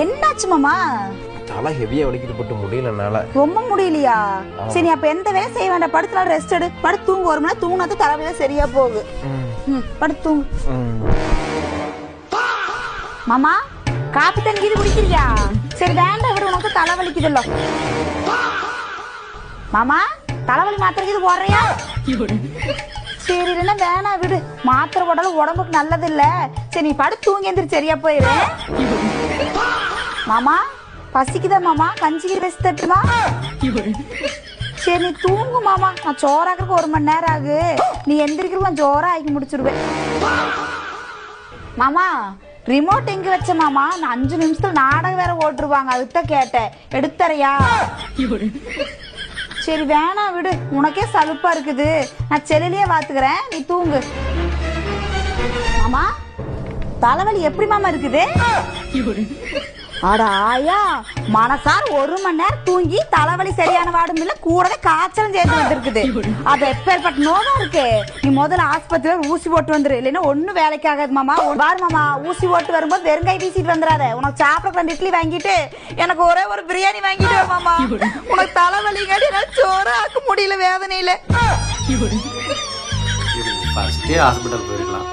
என்னாச்சு மாமா? தலை ஹெவியா வலிக்கிட்டு போட்டு முடியலனால. ரொம்ப முடியலையா? சரி அப்ப எந்த வேலை செய்ய வேண்டாம், படுத்துல ரெஸ்ட் எடு. படுத்து தூங்கு, 1 மணி நேரம் தூங்குனா தலைவலி சரியா போகுது. படுத்து தூங்கு. மாமா காப்பி தண்ணி இது குடிக்கிறியா? சரி வேண்டாம் விடு, உனக்கு தலைவலிக்குதுல்ல. மாமா தலைவலி மாத்திரை இது போடுறியா? சரி இல்லைன்னா வேணா விடு, மாத்திரை போட்டாலும் உடம்புக்கு நல்லது இல்ல. சரி நீ படுத்து தூங்கி எந்திரி, சரியா போயிரு. மாமா பசிக்குதா மாமா? கஞ்சி வச்சு தட்டுமா? சரி நீ தூங்கு மாமா, நான் சோறாக்குறதுக்கு 1 மணி நேரம் ஆகு. நீ எந்திரிக்கிறதுக்கு நான் சோறா ஆக்கி முடிச்சிருவேன். மாமா ரிமோட் எங்க வச்ச மாமா? நான் 5 நிமிஷத்துல நாடகம் வேற ஓட்டுருவாங்க, அதுதான் கேட்டேன். எடுத்தரையா? சரி வேணா விடு, உனக்கே சலுப்பா இருக்குது. நான் செல்லிலேயே பாத்துக்கிறேன், நீ தூங்கு. மாமா தலைவலி எப்படி மாமா இருக்குது? அட ஆயா, மனசார் 1 மணி நேரம் தூங்கி தலைவலி சரியான வாடும் இல்ல, கூடவே காய்ச்சலும் சேர்த்து வந்திருக்குது. அது எப்பேற்பட்ட நோவா இருக்கு. நீ முதல்ல ஆஸ்பத்திரியில ஊசி போட்டு வந்துரு, இல்லைன்னா ஒன்னும் வேலைக்கு ஆகாது மாமா. பாரு மாமா, ஊசி போட்டு வரும்போது வெறுங்கை வீசிட்டு வந்துடாத. உனக்கு சாப்பிட 2 இட்லி வாங்கிட்டு எனக்கு ஒரே ஒரு பிரியாணி வாங்கிட்டு வா மாமா. உனக்கு தலைவலி காட்டி சோறு ஆக்க முடியல வேதனையில. ஃபர்ஸ்டே ஹாஸ்பிட்டல் போயிருக்கலாம்.